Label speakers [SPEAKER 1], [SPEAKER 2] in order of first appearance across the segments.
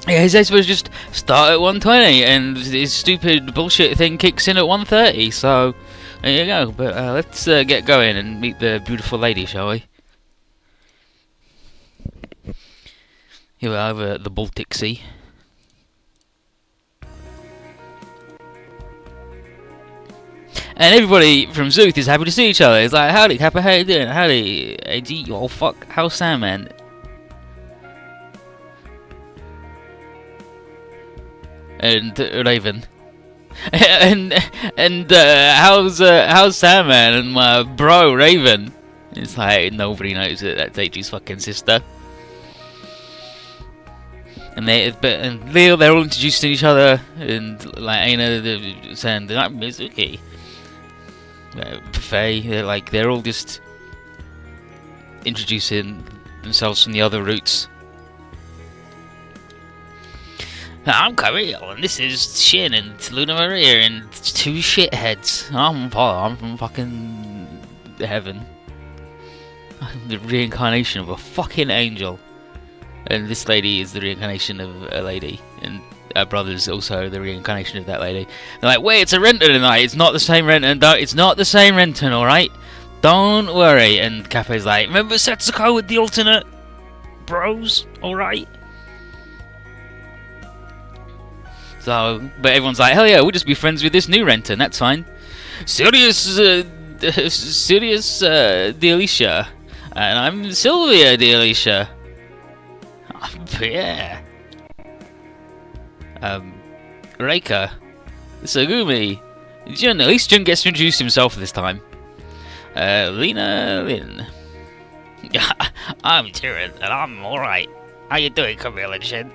[SPEAKER 1] Yeah, he's supposed to just start at 120, and his stupid bullshit thing kicks in at 130. So there you go. But let's get going and meet the beautiful lady, shall we? Here we are over the Baltic Sea. And everybody from Zuth is happy to see each other. It's like, howdy, Kappa, how you doing? Howdy, AG, oh fuck, how's Sandman? And Raven. and how's Sandman and my bro Raven? It's like nobody knows that that's AG's fucking sister. And Leo, they're all introducing each other, and like Aina saying they're not Mizuki. Buffet, they're all just introducing themselves from the other routes. I'm Kirill, and this is Shin and Luna Maria and two shitheads. I'm from fucking heaven. I'm the reincarnation of a fucking angel. And this lady is the reincarnation of a lady. And our brother's also the reincarnation of that lady. They're like, wait, it's a Renton tonight. It's not the same Renton. It's not the same Renton, alright? Don't worry. And Kappa's like, remember Setsuko with the alternate bros? Alright? So, but everyone's like, hell yeah, we'll just be friends with this new Renton. That's fine. Sirius Dealicia. And I'm Sylvia Dealicia. Yeah. Reika. Sagumi. Jun, at least Jun gets to introduce himself this time. Lena Lin. I'm Tyrion, and I'm alright. How you doing, Camille and Shin?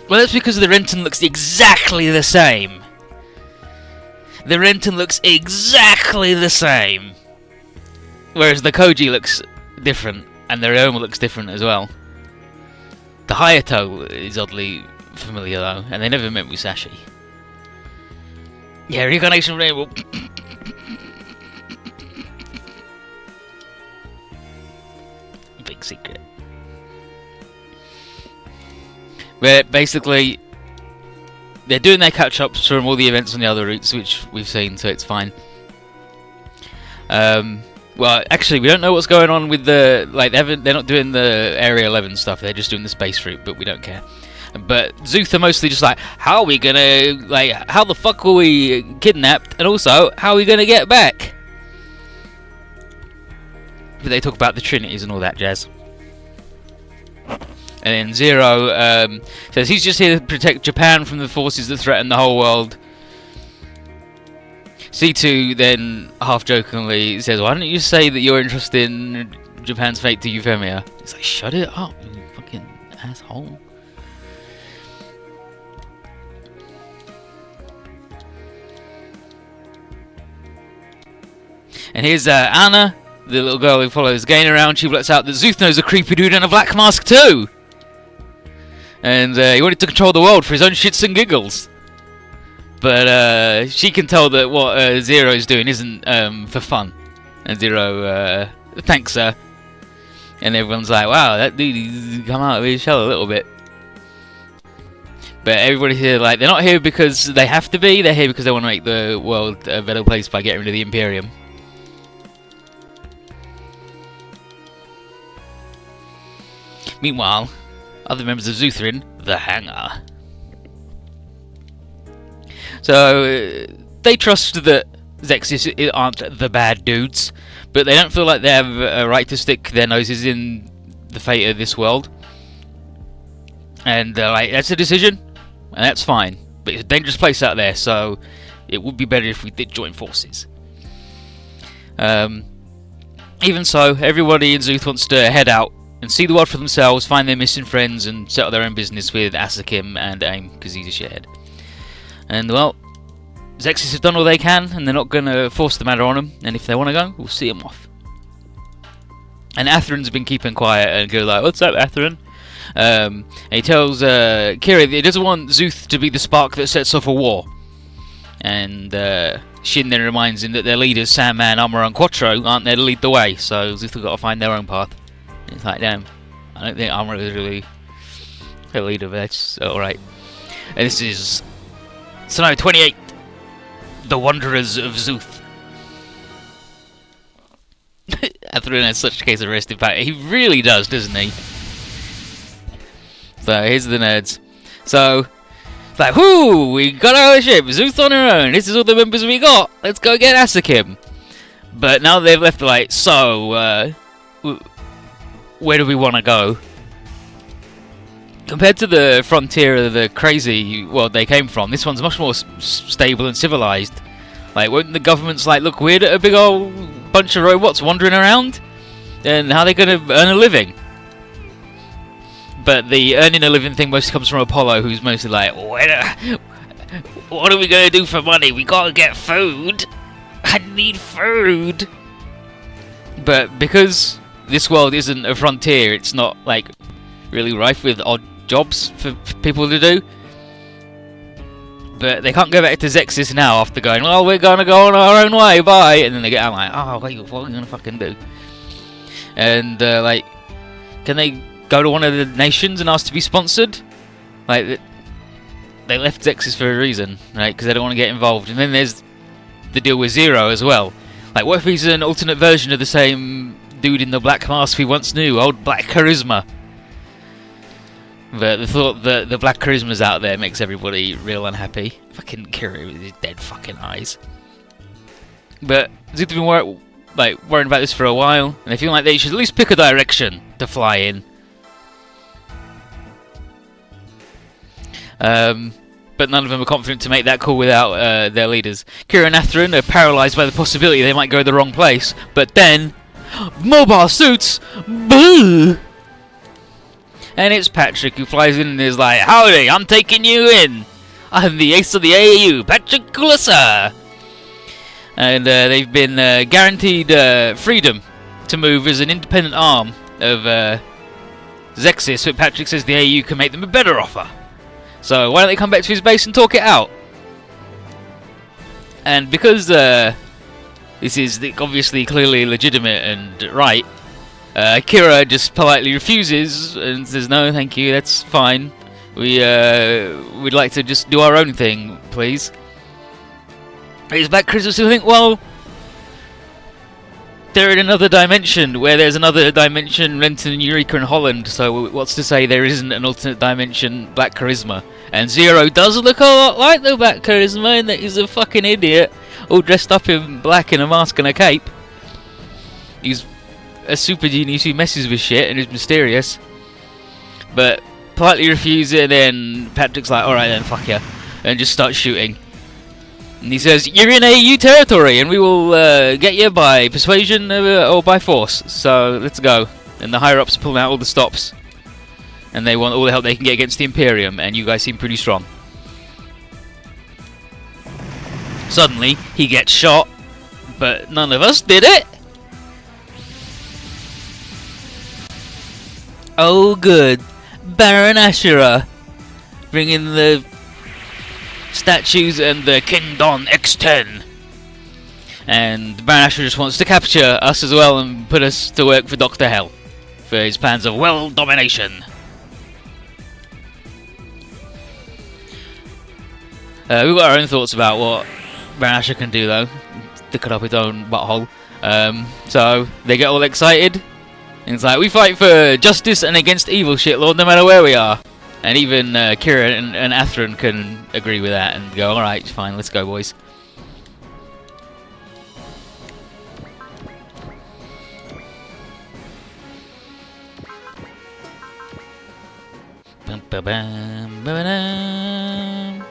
[SPEAKER 1] Well, that's because the Renton looks exactly the same. The Renton looks exactly the same. Whereas the Koji looks different, and the Ryoma looks different as well. The Hayato is oddly familiar though, and they never met Musashi. Yeah, reincarnation of Rainbow. Big secret. But basically, they're doing their catch-ups from all the events on the other routes, which we've seen, so it's fine. Well, actually, we don't know what's going on with the they're not doing the Area 11 stuff. They're just doing the space route, but we don't care. But Zuth are mostly just like, how are we gonna how the fuck were we kidnapped, and also how are we gonna get back? But they talk about the Trinities and all that jazz. And then Zero says he's just here to protect Japan from the forces that threaten the whole world. Z2 then, half-jokingly, says, why don't you say that you're interested in Japan's fate to Euphemia? It's like, shut it up, you fucking asshole. And here's Anna, the little girl who follows Gain around. She lets out that Zuth knows a creepy dude in a black mask too! And he wanted to control the world for his own shits and giggles. But she can tell that what Zero's doing isn't for fun. And Zero thanks her. And everyone's like, wow, that dude, he's come out of his shell a little bit. But everybody here, they're not here because they have to be. They're here because they want to make the world a better place by getting rid of the Imperium. Meanwhile, other members of Zuth are in the hangar. So, they trust that Zexis aren't the bad dudes, but they don't feel like they have a right to stick their noses in the fate of this world. And that's a decision, and that's fine. But it's a dangerous place out there, so it would be better if we did join forces. Even so, everybody in Zuth wants to head out and see the world for themselves, find their missing friends, and settle their own business with Asakim and AIM, because he's a shithead. And, well, Zexis have done all they can, and they're not going to force the matter on them, and if they want to go, we'll see them off. And Atheron's been keeping quiet and goes like, what's up, Atheron? And he tells Kira that he doesn't want Zuth to be the spark that sets off a war. And Shin then reminds him that their leaders, Sandman, Armor, and Quattro, aren't there to lead the way, so they've got to find their own path. And it's like, damn, I don't think Armor is really a leader, but that's alright. And this is Scenario 28, The Wanderers of Zuth. Athrun has such a case of arrested power. He really does, doesn't he? So, here's the nerds. So, it's like, whoo, we got our ship, Zuth on her own, this is all the members we got, let's go get Asakim. But now they've left, like, so, where do we want to go? Compared to the frontier of the crazy world they came from, this one's much more stable and civilized. Like, won't the government's like, look weird at a big old bunch of robots wandering around? And how are they going to earn a living? But the earning a living thing mostly comes from Apollo, who's mostly like, what are we going to do for money? We got to get food. I need food. But because this world isn't a frontier, it's not like really rife with odd jobs for people to do. But they can't go back to Zexis now after going, well, we're going to go on our own way, bye. And then they get out like, oh, wait, what are we going to fucking do? And, like, can they go to one of the nations and ask to be sponsored? Like, they left Zexis for a reason, right? Because they don't want to get involved. And then there's the deal with Zero as well. Like, what if he's an alternate version of the same dude in the black mask we once knew, old Black Charisma? But the thought that the Black Charisma's out there makes everybody real unhappy. Fucking Kira with his dead fucking eyes. But Zuth have been worrying about this for a while, and they feel like they should at least pick a direction to fly in. But none of them are confident to make that call without their leaders. Kira and Athrun are paralysed by the possibility they might go the wrong place. But then, mobile suits! Boo! And it's Patrick who flies in and is like, howdy, I'm taking you in! I'm the ace of the AAU, Patrick Kulasa! And they've been guaranteed freedom to move as an independent arm of Zexis, but Patrick says the AAU can make them a better offer. So why don't they come back to his base and talk it out? And because this is obviously clearly legitimate and right, Kira just politely refuses and says, no, thank you, that's fine. We'd like to just do our own thing, please. It's Black Charisma who think, well, they're in another dimension, where there's another dimension, Renton, Eureka and Holland, so what's to say there isn't an alternate dimension Black Charisma? And Zero does look a lot like the Black Charisma in that he's a fucking idiot, all dressed up in black in a mask and a cape. He's a super genius who messes with shit and is mysterious. But politely refuses it, and then Patrick's like, alright then, fuck ya, and just starts shooting. And he says, you're in AU territory, and we will get you by persuasion or by force. So, let's go. And the higher-ups are pulling out all the stops. And they want all the help they can get against the Imperium, and you guys seem pretty strong. Suddenly, he gets shot, but none of us did it! Oh good, Baron Ashura, bringing the statues and the Kindon X10. And Baron Ashura just wants to capture us as well and put us to work for Dr. Hell, for his plans of world domination. We've got our own thoughts about what Baron Ashura can do though, to cut up his own butthole. So they get all excited. And it's like, we fight for justice and against evil, shitlord, no matter where we are. And even Kira and Athrun can agree with that and go, alright, fine, let's go, boys. Bum, ba, bam, ba, ba, dam.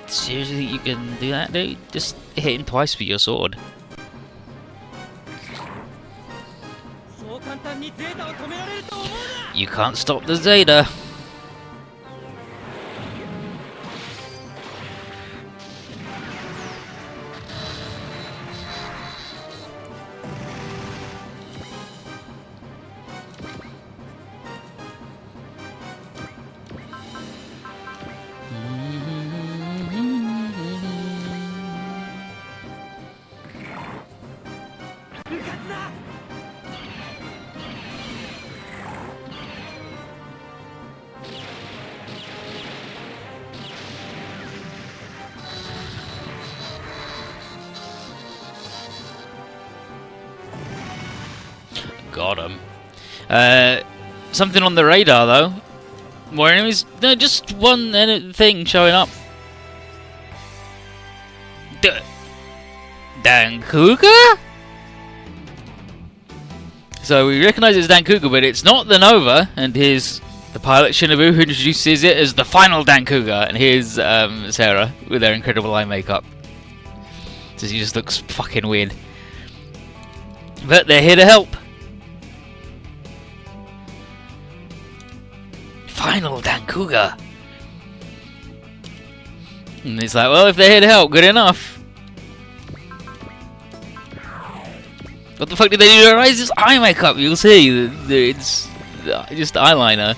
[SPEAKER 1] Seriously think you can do that, dude? Just hit him twice with your sword. You can't stop the Zeta. Got him. Something on the radar though. More enemies? No, just one thing showing up. Dan Cougar? So we recognise it's Dan Cougar, but it's not the Nova, and here's the pilot Shinobu who introduces it as the final Dan Cougar, and here's Sarah with her incredible eye makeup. So she just looks fucking weird. But they're here to help. Final Dan Cougar. And it's like, well, if they're here to help, good enough. What the fuck did they do to erase this eye makeup? You'll see, it's just eyeliner.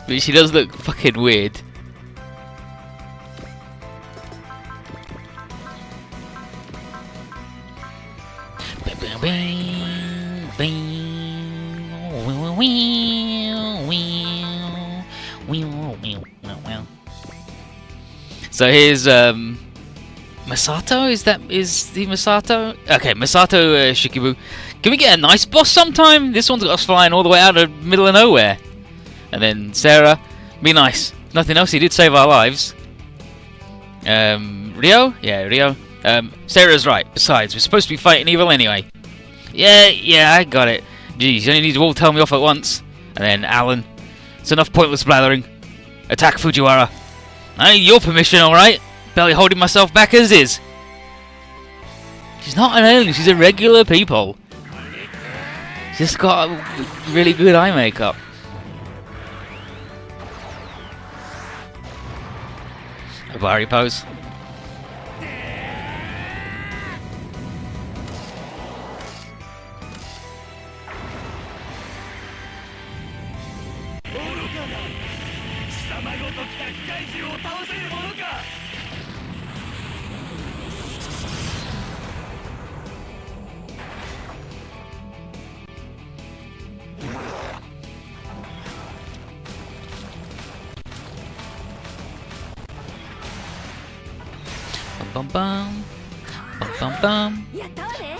[SPEAKER 1] But she does look fucking weird. So here's Masato. Is he Masato? Okay, Masato Shikibu. Can we get a nice boss sometime? This one's got us flying all the way out of the middle of nowhere. And then Sarah, be nice. Nothing else. He did save our lives. Rio? Yeah, Rio. Sarah's right. Besides, we're supposed to be fighting evil anyway. Yeah, I got it. Geez, you only need to all tell me off at once. And then Alan. It's enough pointless blathering. Attack Fujiwara. I need your permission, alright? Barely holding myself back as is. She's not an alien, she's a regular people. She's just got a really good eye makeup. Habari pose. Bum bum bum bum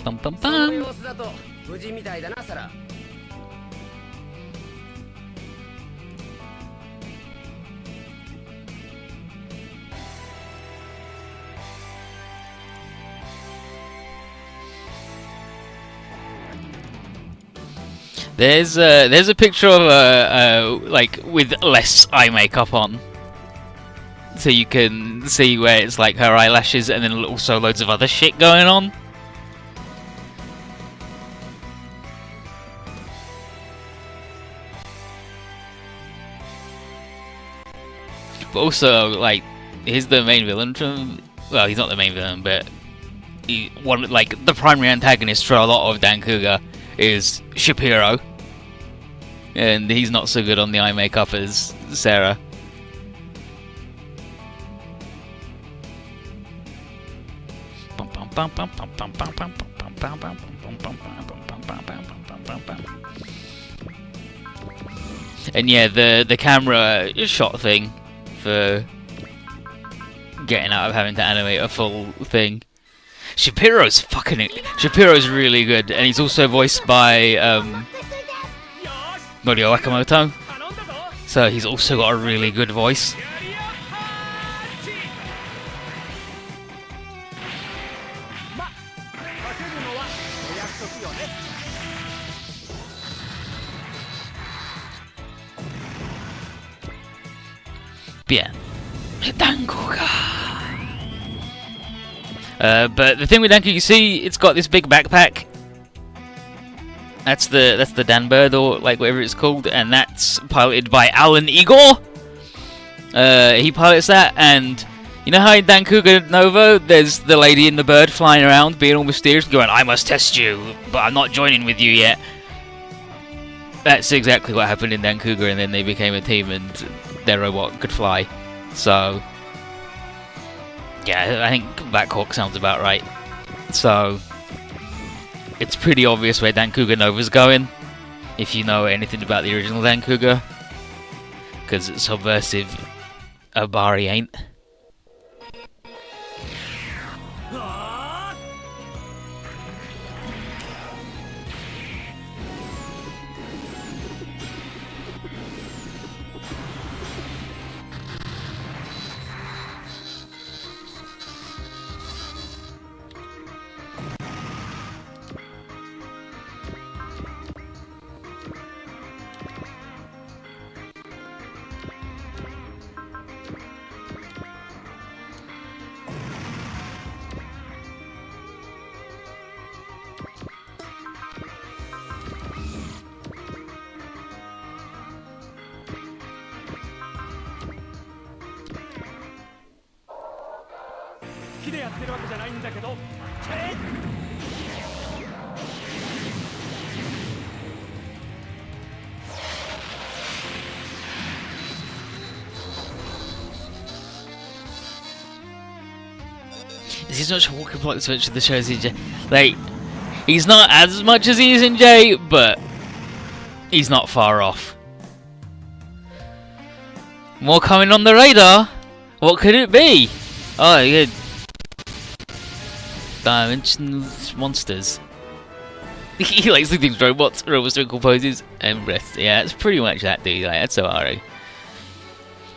[SPEAKER 1] bum bum bum. There's a picture of like with less eye makeup on. So you can see where it's like her eyelashes and then also loads of other shit going on. But also, like, he's the main villain from... Well, he's not the main villain, but... the primary antagonist for a lot of Dan Cougar is Shapiro. And he's not so good on the eye makeup as Sarah. And yeah, the camera shot thing for getting out of having to animate a full thing. Shapiro's really good, and he's also voiced by Norio Wakamoto, so he's also got a really good voice. Bien. Dan Cougar. But the thing with Dan Cougar, you see, it's got this big backpack. That's the Dan Bird, or like whatever it's called, and that's piloted by Alan Igor. He pilots that, and you know how in Dan Cougar Nova, there's the lady in the bird flying around, being all mysterious, going, "I must test you, but I'm not joining with you yet." That's exactly what happened in Dan Cougar, and then they became a team, and their robot could fly. So yeah, I think Black Hawk sounds about right. So it's pretty obvious where Dan Cougar Nova's going, if you know anything about the original Dan Cougar. because subversive Obari ain't. He's not walking like so much of the shows in J. Like, he's not as much as he is in J, but he's not far off. More coming on the radar. What could it be? Oh, yeah. Dimensional monsters. He likes doing things robots doing cool poses, and breaths. Yeah, it's pretty much that dude. Like, that's Oharu.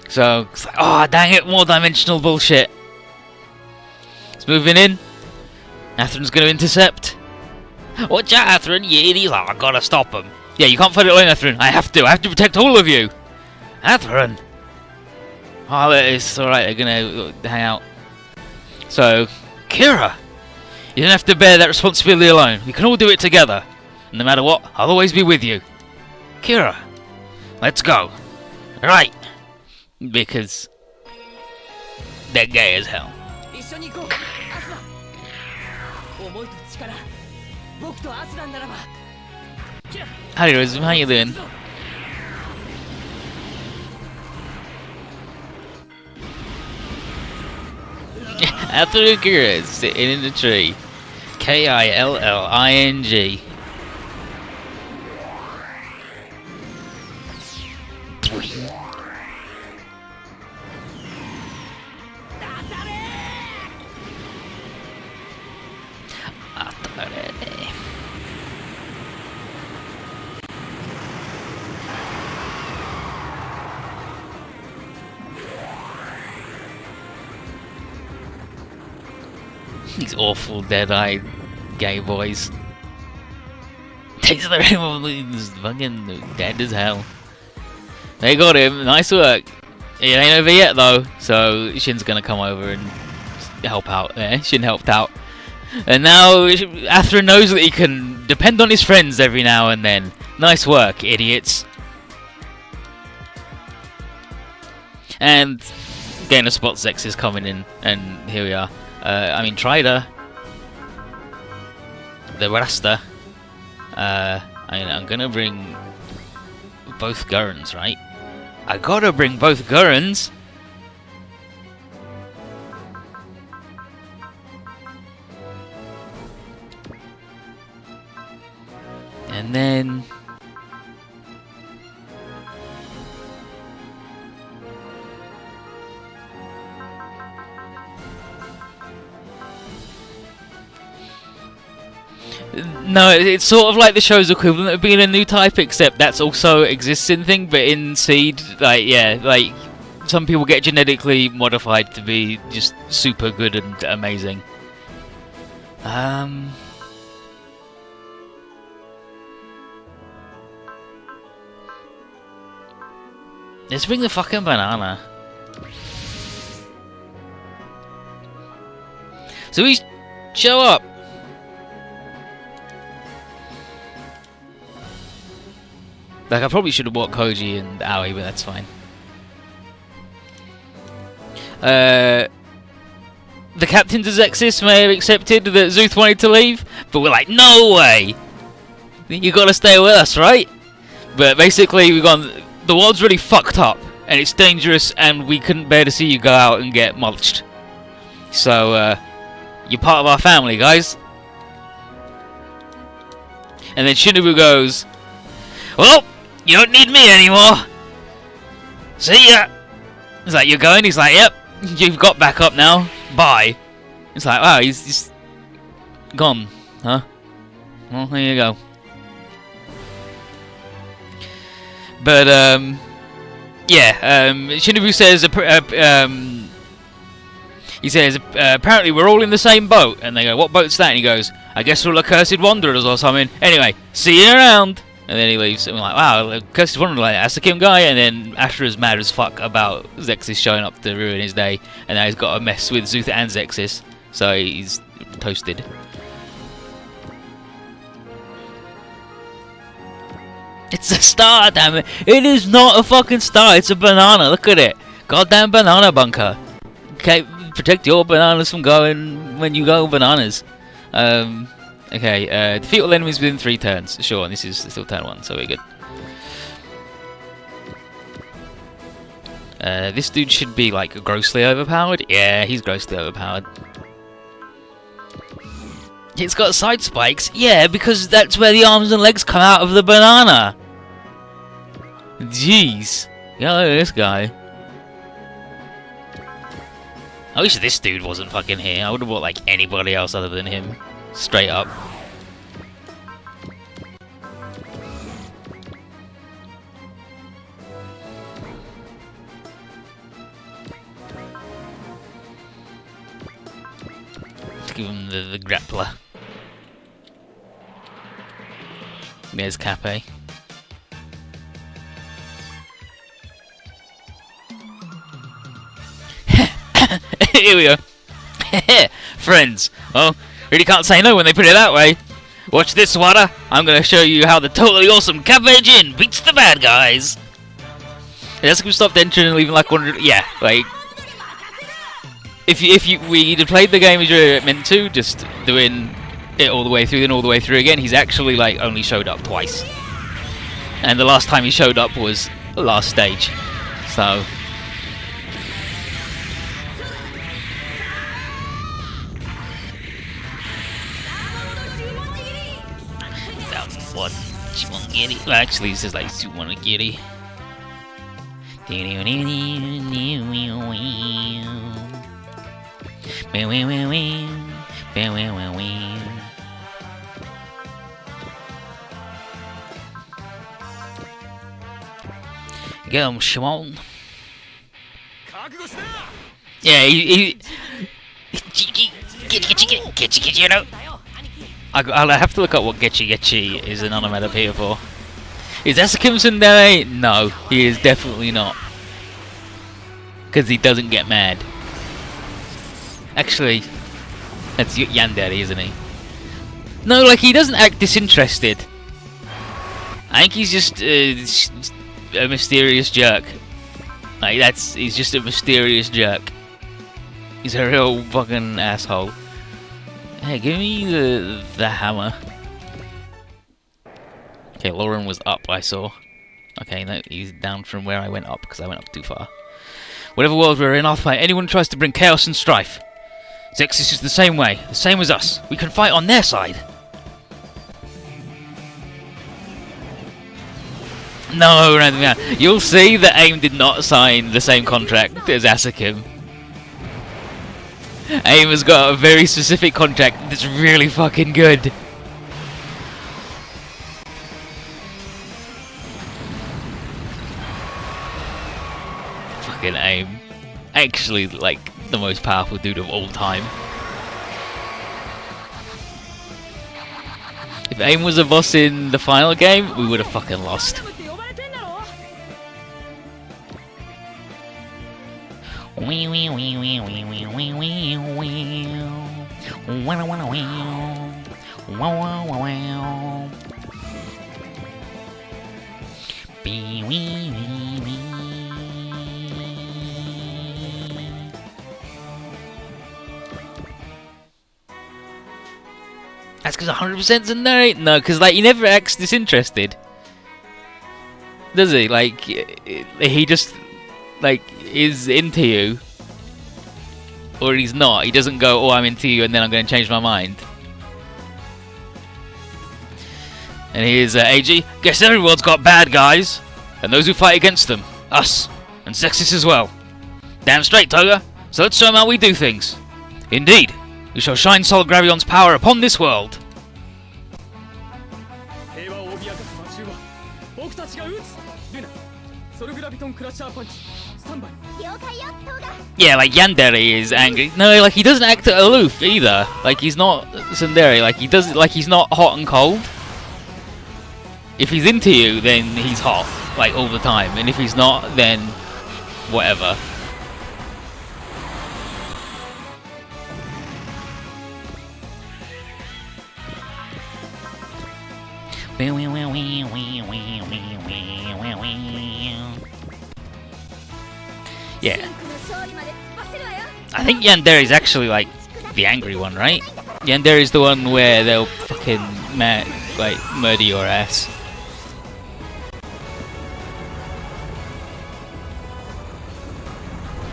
[SPEAKER 1] So, it's like, oh, dang it, more dimensional bullshit. It's moving in. Atherin's going to intercept. Watch out, Atherin. You idiot. I gotta stop him. Yeah, you can't fight it alone, Atherin. I have to protect all of you. Atherin. Oh, it's alright. They're going to hang out. So, Kira. You don't have to bear that responsibility alone. We can all do it together. And no matter what, I'll always be with you. Kira. Let's go. Right. Because they're gay as hell. Hi Rose, how you doing? After the Kira is sitting in the tree. Killing. These awful dead-eyed gay boys. Takes the ring, he's fucking dead as hell. They got him, nice work. It ain't over yet though, so Shin's gonna come over and help out. Shin helped out. And now Atherin knows that he can depend on his friends every now and then. Nice work, idiots. And Gainer Spot Zex is coming in, and here we are. I mean, Trider, the Rasta. I'm gonna bring both Gurrens, right? I gotta bring both Gurrens. And then no, it's sort of like the show's equivalent of being a new type, except that's also existing thing, but in Seed, like, yeah, like, some people get genetically modified to be just super good and amazing. Let's bring the fucking banana. So we show up. Like, I probably should have bought Koji and Aoi, but that's fine. The captains of Zexis may have accepted that Zuth wanted to leave, but we're like, no way! You gotta stay with us, right? But basically, we've gone, the world's really fucked up, and it's dangerous, and we couldn't bear to see you go out and get mulched. So, you're part of our family, guys. And then Shinobu goes, well, you don't need me anymore. See ya! He's like, you're going? He's like, yep, you've got back up now. Bye. It's like, wow, he's gone, huh? Well, there you go. But, yeah, Shinobu says, he says, apparently we're all in the same boat. And they go, what boat's that? And he goes, I guess we're all accursed wanderers or something. Anyway, see you around. And then he leaves. And we're like, wow, accursed wanderer, like, that's the Kim guy. And then Ashura's mad as fuck about Zexis showing up to ruin his day. And now he's got to mess with Zuth and Zexis. So he's toasted. It's a star, damn it. It is not a fucking star. It's a banana. Look at it. Goddamn banana bunker. Okay, protect your bananas from going when you go bananas. Okay, defeat all enemies within 3 turns. Sure, and this is still turn 1, so we're good. This dude should be, like, grossly overpowered. Yeah, he's grossly overpowered. It's got side spikes. Yeah, because that's where the arms and legs come out of the banana. Jeez. Yeah, look at this guy. I wish this dude wasn't fucking here. I would have bought, like, anybody else other than him. Straight up. Let's give him the grappler. There's Cape. Here we go. Friends. Well, really can't say no when they put it that way. Watch this, Wada. I'm going to show you how the totally awesome Cafe Jin beats the bad guys. Let's stop entering and leaving like 100. Yeah, like if we played the game as you're meant to, just doing it all the way through, then all the way through again. He's actually like only showed up twice, and the last time he showed up was the last stage. So. Well, actually, he says like Z2.1. Get him, Shimon. Yeah, he Getchi, you know. I'll have to look up what Getchi is an onomatopoeia for. Is Asukim tsundere? No, he is definitely not. Because he doesn't get mad. Actually, that's Yandere, isn't he? No, like, he doesn't act disinterested. I think he's just a mysterious jerk. Like, he's just a mysterious jerk. He's a real fucking asshole. Hey, give me the hammer. Okay, Lauren was up, I saw. Okay, no, he's down from where I went up, because I went up too far. Whatever world we're in, I'll fight anyone who tries to bring chaos and strife. Zexis is the same way, the same as us. We can fight on their side. No, you'll see that AIM did not sign the same contract as Asukim. AIM has got a very specific contract that's really fucking good. Fucking AIM. Actually, like, the most powerful dude of all time. If AIM was a boss in the final game, we would have fucking lost. That's because 100% tsundere? No, because like he never acts disinterested, does he? Like he just like is into you, or he's not. He doesn't go, "Oh, I'm into you," and then I'm going to change my mind. And here's AG. Guess every world's got bad guys, and those who fight against them, us. and sexist as well. Damn straight, Toga. So let's show him how we do things. Indeed, we shall shine Solid Gravion's power upon this world. Yeah, like Yandere is angry. No, like he doesn't act aloof either. Like he's not tsundere. Like he does. Like he's not hot and cold. If he's into you, then he's hot, like all the time. And if he's not, then whatever. Yeah. I think Yandere is actually like the angry one, right? Yandere is the one where they'll fucking murder your ass.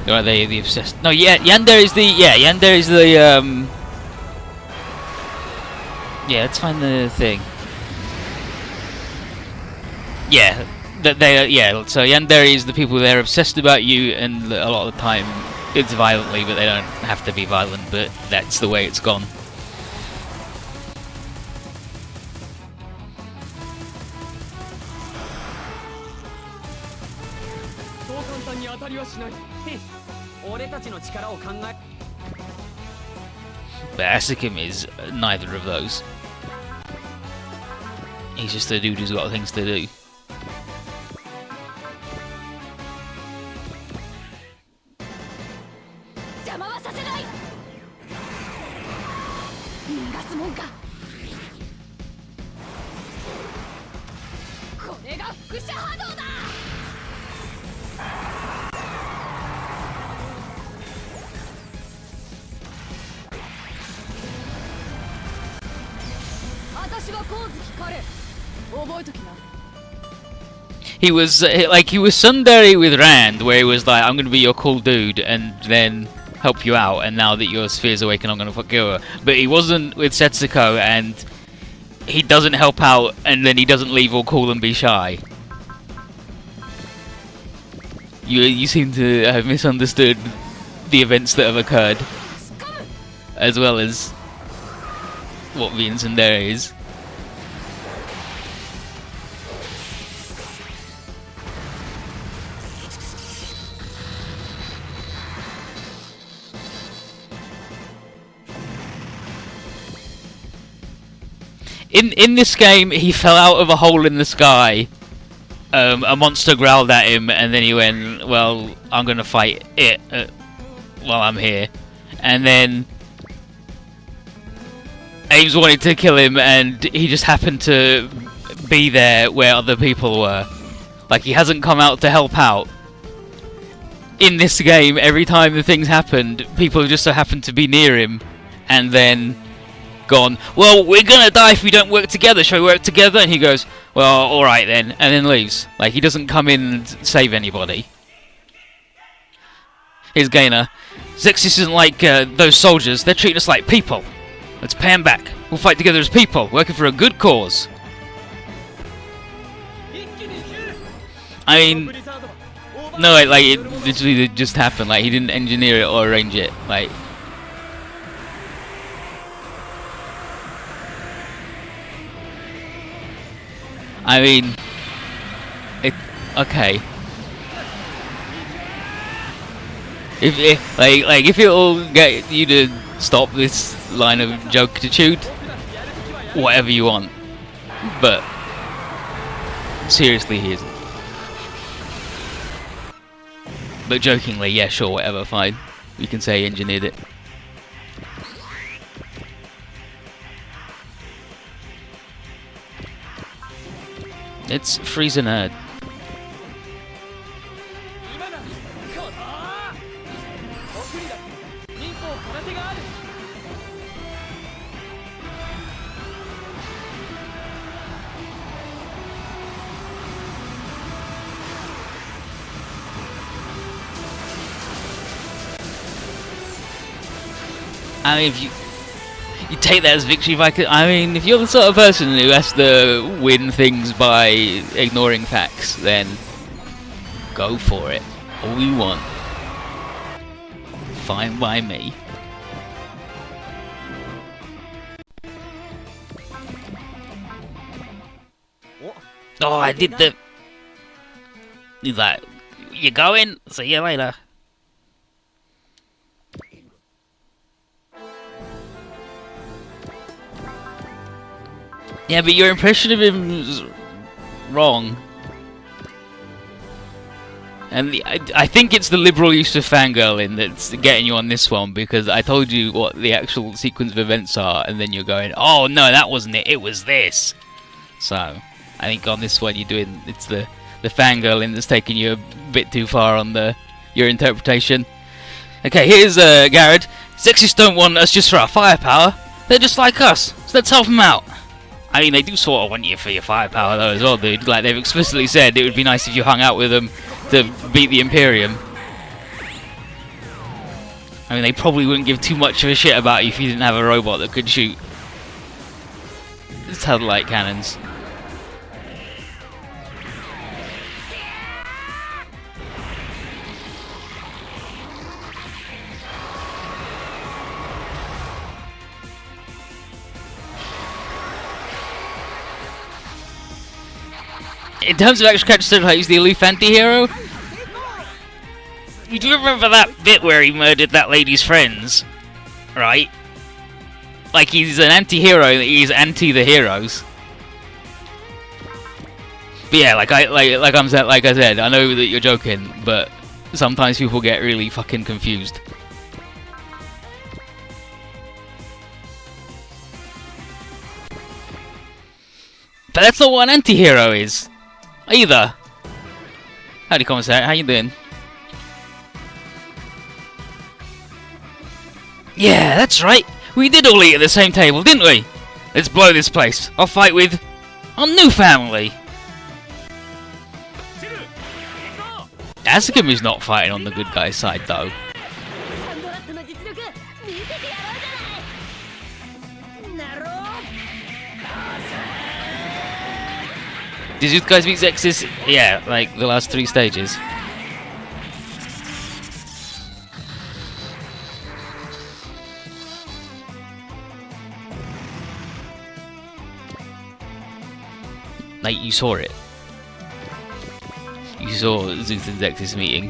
[SPEAKER 1] Or are they the obsessed? No, yeah, Yandere is the yeah, let's find the thing. Yeah, so Yandere is the people they're obsessed about you, and a lot of the time it's violently, but they don't have to be violent, but that's the way it's gone. But Asukim is neither of those. He's just a dude who's got things to do. He was tsundere with Rand, where he was like, I'm gonna be your cool dude and then help you out, and now that your sphere's awakened I'm gonna fuck you over. But he wasn't with Setsuko, and he doesn't help out, and then he doesn't leave all cool and be shy. You seem to have misunderstood the events that have occurred, as well as what being tsundere is. In this game, he fell out of a hole in the sky. A monster growled at him, and then he went, well, I'm gonna fight it while I'm here. And then Ames wanted to kill him, and he just happened to be there where other people were. Like, he hasn't come out to help out. In this game, every time the things happened, people just so happened to be near him, and then gone, well, we're gonna die if we don't work together, shall we work together? And he goes, well, alright then, and then leaves. Like, he doesn't come in and save anybody. Here's Gainer. Zexus isn't like those soldiers, they're treating us like people. Let's pay them back. We'll fight together as people, working for a good cause. I mean, no, like, it literally just happened. Like, he didn't engineer it or arrange it. Like, I mean, okay. If it'll get you to stop this line of jokitude, whatever you want. But seriously, he isn't. But jokingly, yeah, sure, whatever, fine. You can say he engineered it. It's Frieza Nerd. I mean, if you take that as victory if I could. I mean, if you're the sort of person who has to win things by ignoring facts, then go for it. all we want. Fine by me. Oh, I did the... He's like, you going? See you later. Yeah, but your impression of him is wrong. And I think it's the liberal use of fangirling that's getting you on this one, because I told you what the actual sequence of events are, and then you're going, oh no, that wasn't it, it was this. So, I think on this one it's the fangirling that's taking you a bit too far on your interpretation. Okay, here's Garrett. Zexists don't want us just for our firepower, they're just like us, so let's help them out. I mean, they do sort of want you for your firepower though as well, dude. Like, they've explicitly said it would be nice if you hung out with them to beat the Imperium. I mean, they probably wouldn't give too much of a shit about you if you didn't have a robot that could shoot. Just had light cannons. In terms of extra character stuff, he's the aloof anti-hero. You do remember that bit where he murdered that lady's friends, right? Like, he's an anti-hero, he's anti the heroes. But yeah, like I said, I know that you're joking, but sometimes people get really fucking confused. But that's not what an anti-hero is. Either. Howdy, Commissar. How you doing? Yeah, that's right. We did all eat at the same table, didn't we? Let's blow this place. I'll fight with our new family. Asuka's not fighting on the good guy's side, though. Did you guys beat Zexis? Yeah, like the last 3 stages. Like, you saw it. You saw Zeus and Zexis meeting.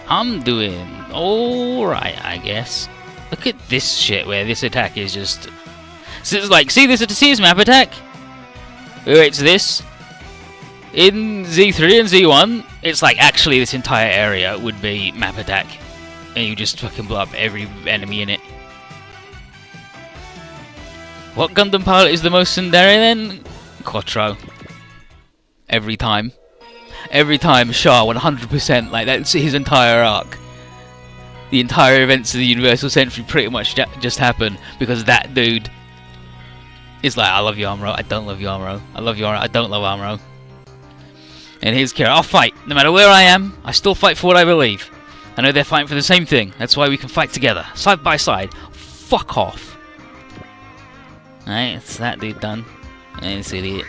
[SPEAKER 1] I'm doing alright, I guess. Look at this shit where this attack is just... So it's like, see this map attack? It's this. In Z3 and Z1, it's like actually this entire area would be map attack. And you just fucking blow up every enemy in it. What Gundam pilot is the most tsundere then? Quattro. Every time. Every time, Shah, 100%, like that's his entire arc. The entire events of the Universal Century pretty much just happen because that dude is like, I love you, Amuro, I don't love you, Amuro. I love you, Amuro, I don't love Amuro. And here's Kira, I'll fight. No matter where I am, I still fight for what I believe. I know they're fighting for the same thing. That's why we can fight together, side by side. Fuck off. Alright, it's that dude done. And this idiot.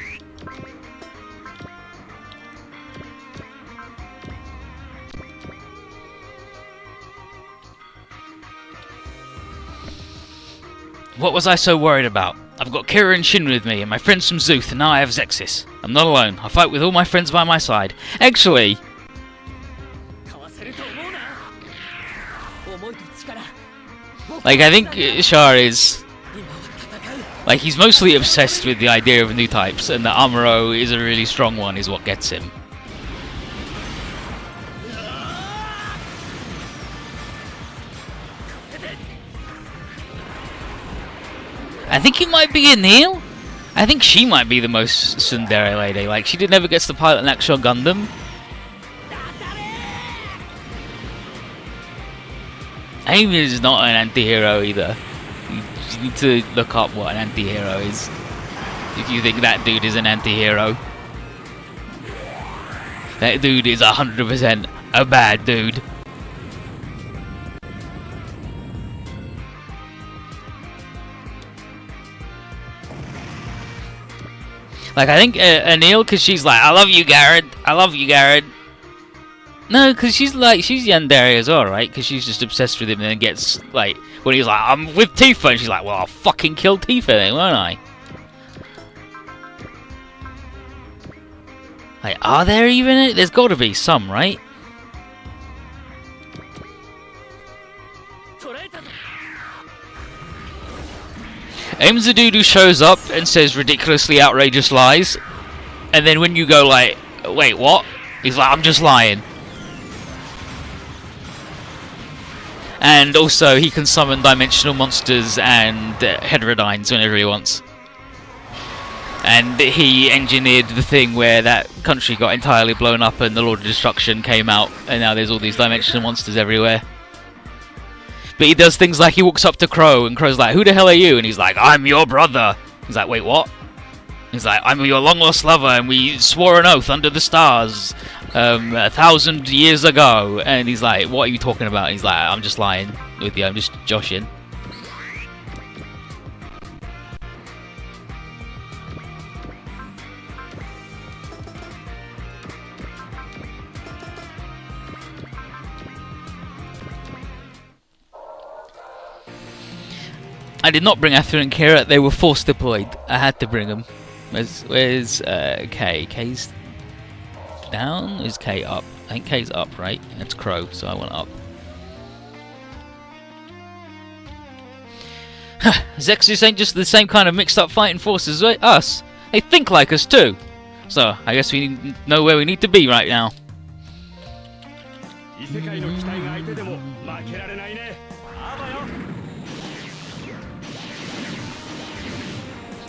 [SPEAKER 1] What was I so worried about? I've got Kira and Shin with me, and my friends from Zuth, and now I have Zexis. I'm not alone. I fight with all my friends by my side. Actually... like, I think Shah is... like, he's mostly obsessed with the idea of new types, and that Amuro is a really strong one is what gets him. I think he might be a Neil. I think she might be the most tsundere lady. Like, she never gets to pilot an actual Gundam. Amy is not an anti-hero either. You need to look up what an anti-hero is. If you think that dude is an anti-hero. That dude is 100% a bad dude. Like, I think Anil, because she's like, I love you, Garrett. I love you, Garrett. No, because she's yandere as well, right? Because she's just obsessed with him and then gets, like, when he's like, I'm with Tifa, and she's like, well, I'll fucking kill Tifa then, won't I? Like, are there even? There's got to be some, right? Aimzadudu shows up and says ridiculously outrageous lies, and then when you go like, wait, what? He's like, I'm just lying. And also, he can summon dimensional monsters and heterodynes whenever he wants. And he engineered the thing where that country got entirely blown up and the Lord of Destruction came out, and now there's all these dimensional monsters everywhere. But he does things like he walks up to Crow, and Crow's like, who the hell are you? And he's like, I'm your brother. He's like, wait, what? He's like, I'm your long-lost lover, and we swore an oath under the stars 1,000 years ago. And he's like, what are you talking about? And he's like, I'm just lying with you, I'm just joshing. I did not bring Arthur and Kira, they were force deployed. I had to bring them. Where's K? K's down? Is K up? I think K's up, right? It's Crow, so I want up. Zexus ain't just the same kind of mixed up fighting forces as us. They think like us too. So, I guess we know where we need to be right now.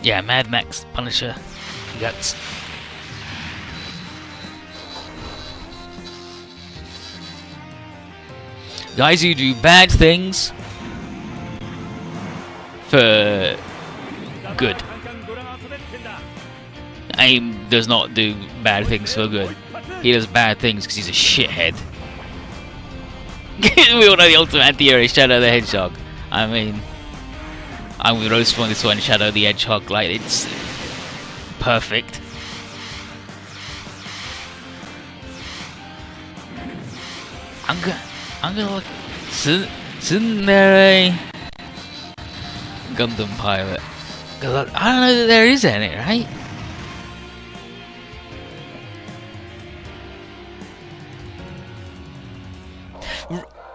[SPEAKER 1] Yeah, Mad Max, Punisher, Guts. Guys who do bad things for good. Aim does not do bad things for good. He does bad things because he's a shithead. We all know the ultimate anti-hero is Shadow the Hedgehog. I mean, I'm with roast on this one, Shadow the Hedgehog, like, it's perfect. I'm gonna look. Tsundere Gundam pilot. Cause I don't know that there is any, right?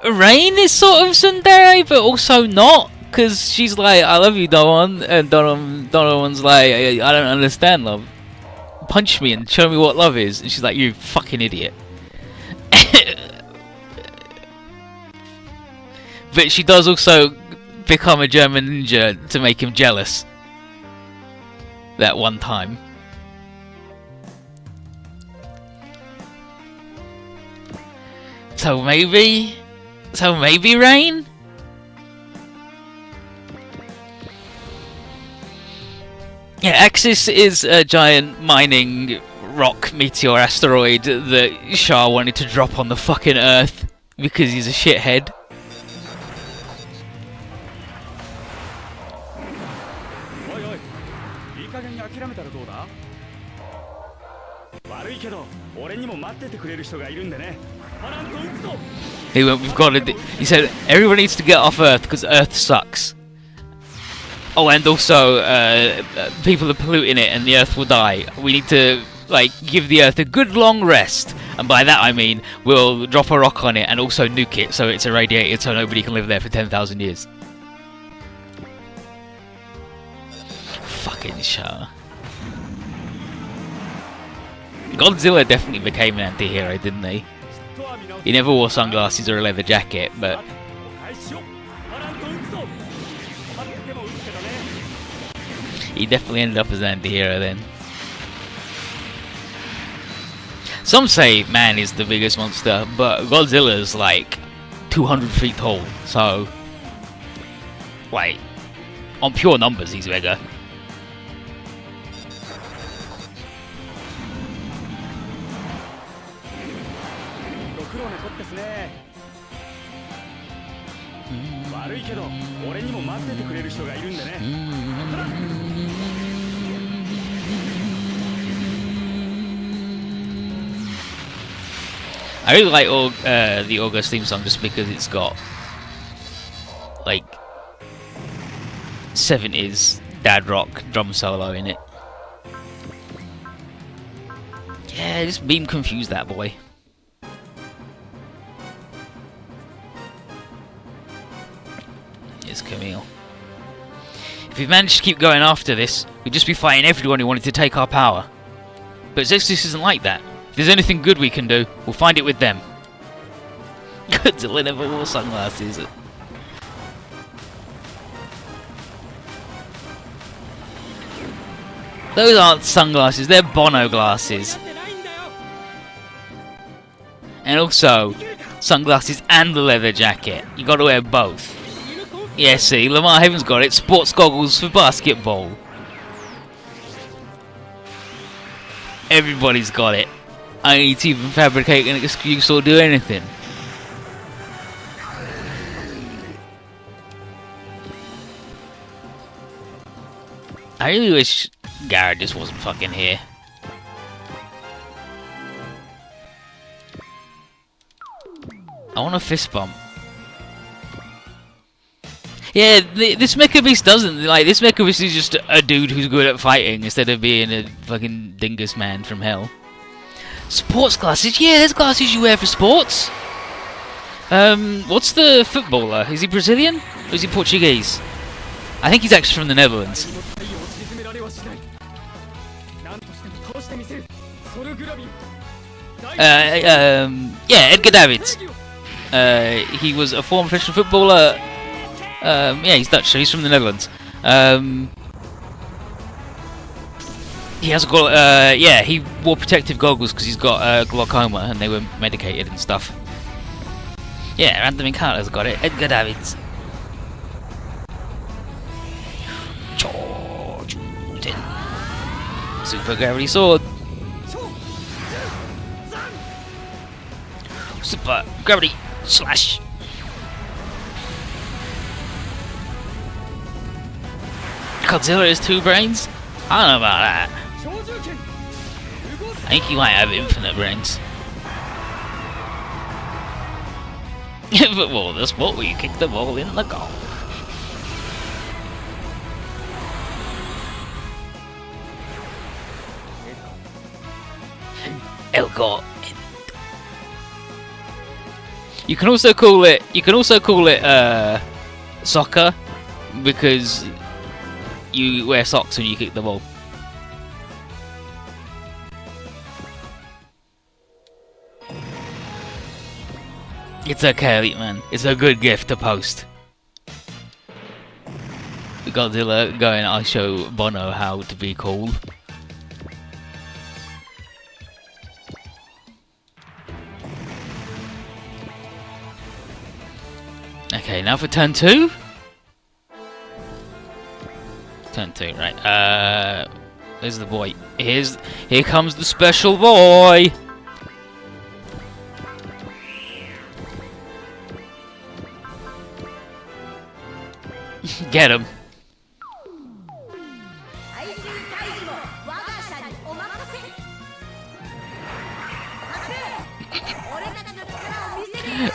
[SPEAKER 1] Rain is sort of tsundere, but also not. Because she's like, I love you, Doron, and Doron's like, I don't understand love. Punch me and show me what love is. And she's like, you fucking idiot. But she does also become a German ninja to make him jealous. That one time. So maybe Rain? Yeah, Axis is a giant mining rock meteor asteroid that Shah wanted to drop on the fucking Earth because he's a shithead. He went, we've got to he said, everyone needs to get off Earth because Earth sucks. Oh, and also, people are polluting it and the Earth will die. We need to, like, give the Earth a good long rest. And by that I mean, we'll drop a rock on it and also nuke it so it's irradiated so nobody can live there for 10,000 years. Fucking Shah. Godzilla definitely became an anti-hero, didn't he? He never wore sunglasses or a leather jacket, but... he definitely ended up as an anti-hero then. Some say man is the biggest monster, but Godzilla's like 200 feet tall, so... like, on pure numbers he's bigger. I really like the August theme song just because it's got like 70s dad rock drum solo in it. Yeah, just beam confused that boy. It's Camille. If we managed to keep going after this, we'd just be fighting everyone who wanted to take our power. But Zexus isn't like that. If there's anything good we can do, we'll find it with them. Godzilla never wore sunglasses. Those aren't sunglasses, they're Bono glasses. And also, sunglasses and the leather jacket. You gotta wear both. Yeah, see, Lamar Haven's got it. Sports goggles for basketball. Everybody's got it. I don't need to even fabricate an excuse or do anything. I really wish Garrett just wasn't fucking here. I want a fist bump. Yeah, this Mecha Beast doesn't. Like, this Mecha Beast is just a dude who's good at fighting instead of being a fucking dingus man from hell. Sports glasses? Yeah, there's glasses you wear for sports. What's the footballer? Is he Brazilian? Or is he Portuguese? I think he's actually from the Netherlands. Yeah, Edgar Davids. He was a former professional footballer. Yeah, he's Dutch, so he's from the Netherlands. He has got, yeah, he wore protective goggles because he's got glaucoma and they were medicated and stuff. Yeah, Random Encounters got it. Edgar Davids. Super Gravity Sword. Super Gravity Slash. Godzilla has 2 brains? I don't know about that. I think he might have infinite brains. Football, the sport where you kick the ball in the goal. Elgort. You can also call it. Soccer, because you wear socks when you kick the ball. It's okay, Elite Man. It's a good gift to post. Godzilla going, I'll show Bono how to be cool. Okay, now for turn 2? Turn 2, right. There's the boy. Here comes the special boy! Get him.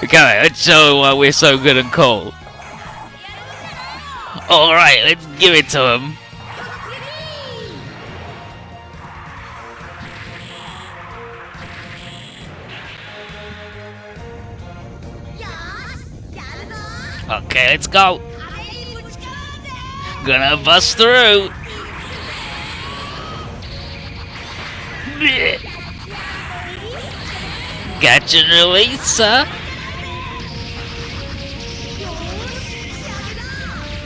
[SPEAKER 1] Come on, let's show why we're so good and cool. Alright, let's give it to him. Okay, let's go. Gonna bust through. Catch and release, sir.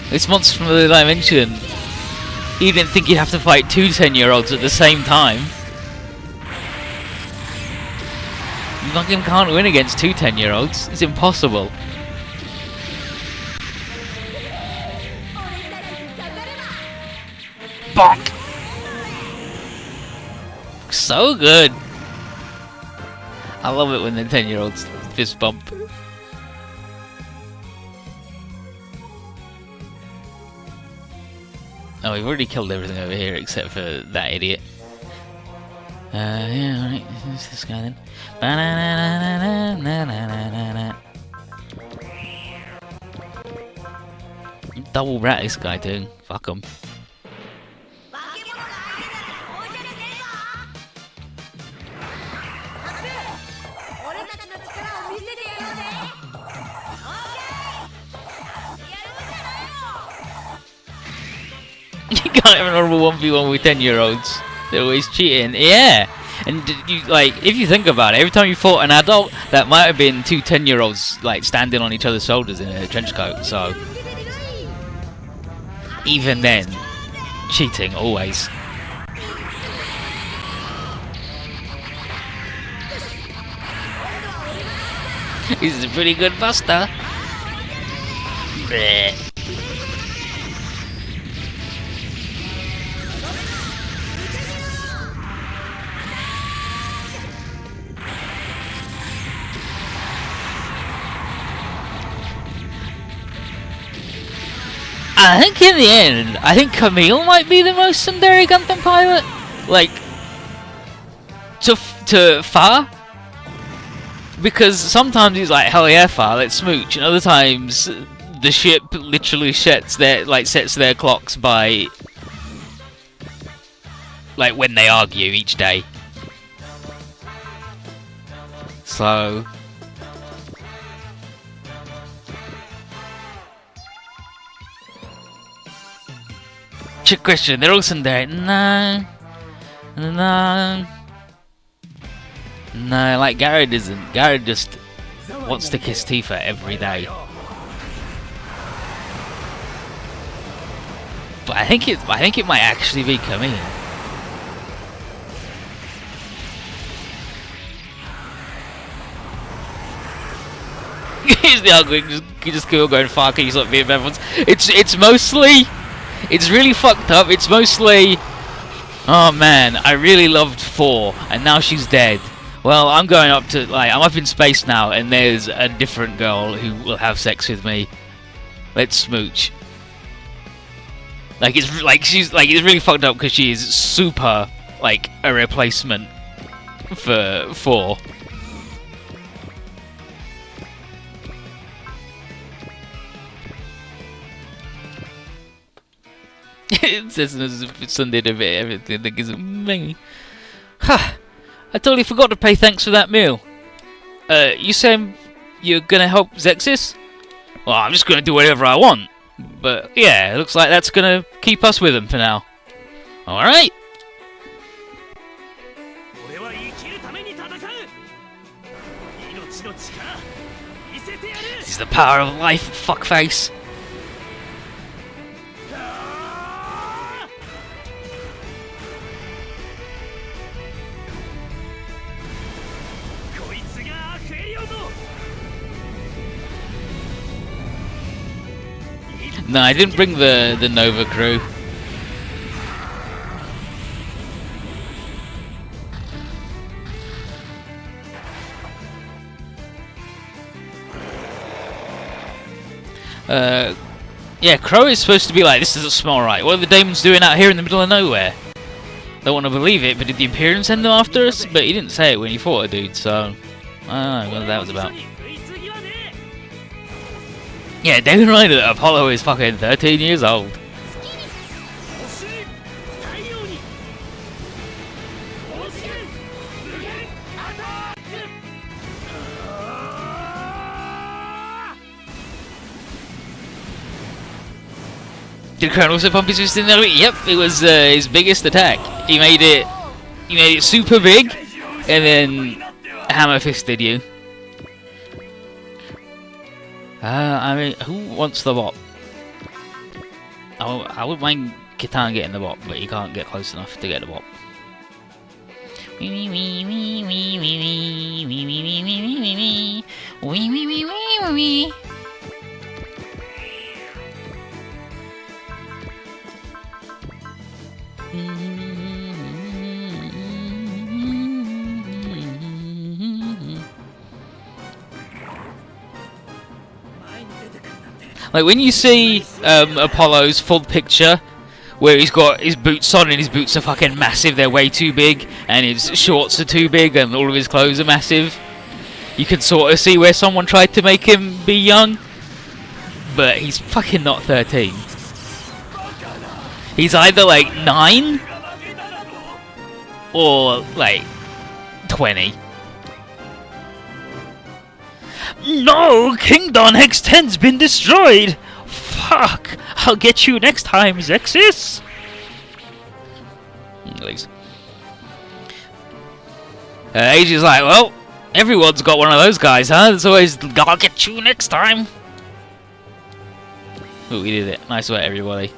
[SPEAKER 1] This monster from the dimension. He didn't think he'd have to fight 2 10-year-olds at the same time. You fucking can't win against 2 10-year-olds. It's impossible. Bonk! So good. I love it when the 10-year-olds fist bump. Oh, we've already killed everything over here except for that idiot. Yeah, alright. Who's this guy then? Ba-na-na-na-na-na-na-na-na-na. Double rat this guy too. Fuck him. You can't have a normal 1v1 with 10-year-olds. They're always cheating. Yeah! And you like, if you think about it, every time you fought an adult, that might have been two 10-year-olds like standing on each other's shoulders in a trench coat. So even then, cheating always. He's a pretty good buster. Blech. I think in the end, I think Camille might be the most tsundere Gundam pilot. Like, to Fa, because sometimes he's like, hell yeah, Fa, let's smooch, and other times the ship literally sets their clocks by like when they argue each day. So. Trick question, they're all tsundere. No. No, like Garrett isn't. Garrett just wants to kiss Tifa every day. But I think it might actually be Camille. Here's the argument, you just go going fuck, he's like being everyone's. It's mostly. It's really fucked up. It's mostly, oh man, I really loved 4, and now she's dead. Well, I'm going up to, like, I'm up in space now, and there's a different girl who will have sex with me. Let's smooch. Like, it's really fucked up because she is super, like, a replacement for 4. It says Sunday to bit everything is me. Ha! I totally forgot to pay thanks for that meal. You saying you're gonna help Zexis? Well, I'm just gonna do whatever I want. But yeah, it looks like that's gonna keep us with him for now. Alright. This is the power of life, fuckface. No, I didn't bring the Nova crew. Yeah, Crow is supposed to be like, this doesn't smell right. What are the demons doing out here in the middle of nowhere? Don't want to believe it, but did the Imperium send them after us? But he didn't say it when he fought a dude, so I don't know what that was about. Yeah, David reminded that Apollo is fucking 13 years old. Did Colonel also pump his fist in there? Yep, it was his biggest attack. He made it super big, and then hammer fisted you. I mean, who wants the bot? I wouldn't mind Kitan getting the bot, but he can't get close enough to get the bot. Like when you see Apollo's full picture where he's got his boots on and his boots are fucking massive, they're way too big, and his shorts are too big and all of his clothes are massive. You can sort of see where someone tried to make him be young, but he's fucking not 13. He's either like 9 or like 20. No! Kingdom X10's been destroyed! Fuck! I'll get you next time, Zexis! Leaves. AJ's like, well, everyone's got one of those guys, huh? It's always, I'll get you next time! Ooh, we did it. Nice work, everybody.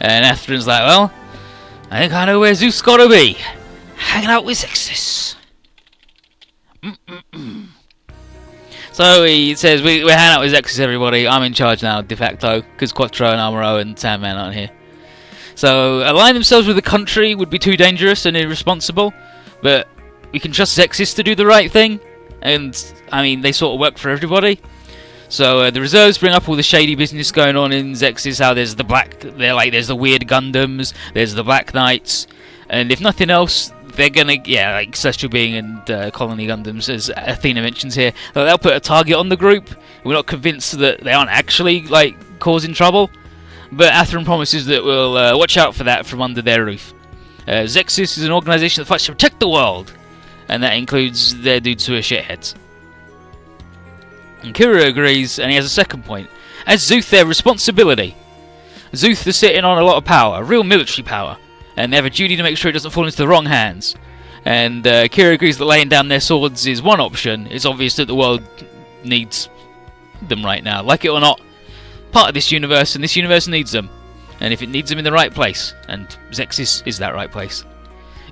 [SPEAKER 1] And Atheron's like, well, I think I know where Zeus gotta be. Hanging out with Zexis. So he says, we're hanging out with Zexis, everybody. I'm in charge now, de facto, because Quattro and Amuro and Sandman aren't here. So align themselves with the country would be too dangerous and irresponsible, but we can trust Zexis to do the right thing, and I mean, they sort of work for everybody. So the reserves bring up all the shady business going on in Zexis. How there's the there's the weird Gundams, there's the Black Knights, and if nothing else, they're gonna, like Celestial Being and Colony Gundams, as Athena mentions here. They'll put a target on the group. We're not convinced that they aren't actually like causing trouble, but Atheron promises that we'll watch out for that from under their roof. Zexis is an organisation that fights to protect the world, and that includes their dudes who are shitheads. And Kira agrees, and he has a second point. As Zuth, their responsibility. Zuth is sitting on a lot of power, real military power, and they have a duty to make sure it doesn't fall into the wrong hands. And Kira agrees that laying down their swords is one option. It's obvious that the world needs them right now. Like it or not, part of this universe, and this universe needs them. And if it needs them in the right place, and Zexis is that right place.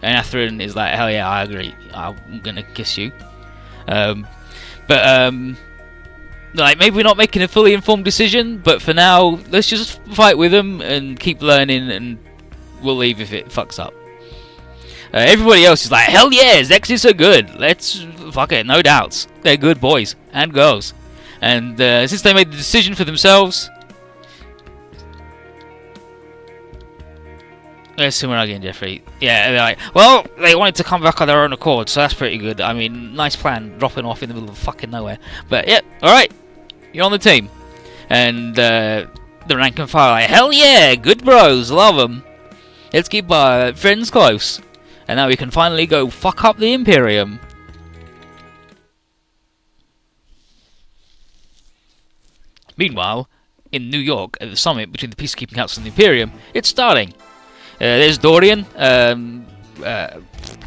[SPEAKER 1] And Atheron is like, hell yeah, I agree. I'm gonna kiss you. Like, maybe we're not making a fully informed decision, but for now, let's just fight with them and keep learning, and we'll leave if it fucks up. Everybody else is like, hell yeah, Zexis are good. Let's fuck it, no doubts. They're good boys and girls. And since they made the decision for themselves, there's someone again, Jeffrey. Yeah, they're like, well, they wanted to come back on their own accord, so that's pretty good. I mean, nice plan, dropping off in the middle of fucking nowhere. But yeah, alright, you're on the team. And the rank and file like, hell yeah, good bros, love them. Let's keep our friends close. And now we can finally go fuck up the Imperium. Meanwhile, in New York, at the summit between the Peacekeeping Council and the Imperium, it's starting. There's Dorian,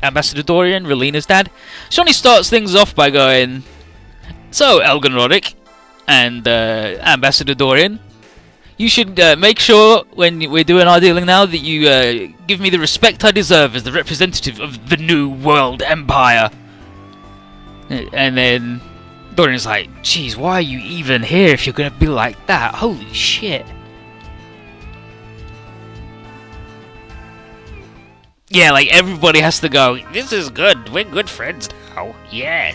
[SPEAKER 1] Ambassador Dorian, Relina's dad. Shawnee starts things off by going, so, Elgin Roddick and Ambassador Dorian, you should make sure, when we're doing our dealing now, that you give me the respect I deserve as the representative of the New World Empire. And then Dorian's like, jeez, why are you even here if you're going to be like that? Holy shit. Yeah, like, everybody has to go, this is good, we're good friends now, yes.